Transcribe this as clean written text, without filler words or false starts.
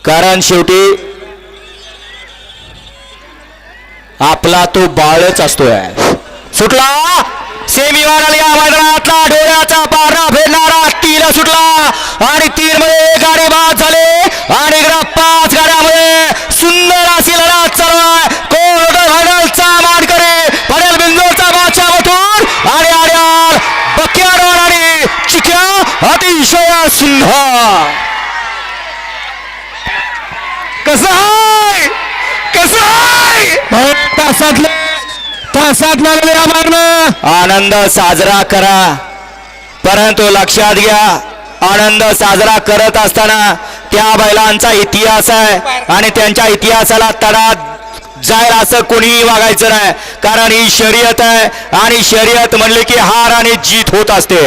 कारण शेवटी आपला तो बाळच असतोय. सुटला सेमीवाला या मैदानातला डोळ्याचा पारणा फेडणारा तीन सुटला आणि तीन मध्ये गाडी बाद झाले आणि 5 गाड्यामध्ये सुंदर अशी लढत चालू आहे. कोण फायनलचा मानकरी पडेल बिंजोरचा बादशाह मथुर आणि आर्याल बक्याडोर आणि चिक्या अतिशय सुंदर. कसं आहे तासात लागले मागणं. आनंद साजरा करा, परंतु लक्षात घ्या आनंद साजरा करत असताना त्या बैलांचा इतिहास आहे आणि त्यांच्या इतिहासाला तडा जाईल असं कोणीही वागायचं नाही. कारण ही शर्यत आहे आणि शर्यत म्हणले की हार आणि जीत होत असते.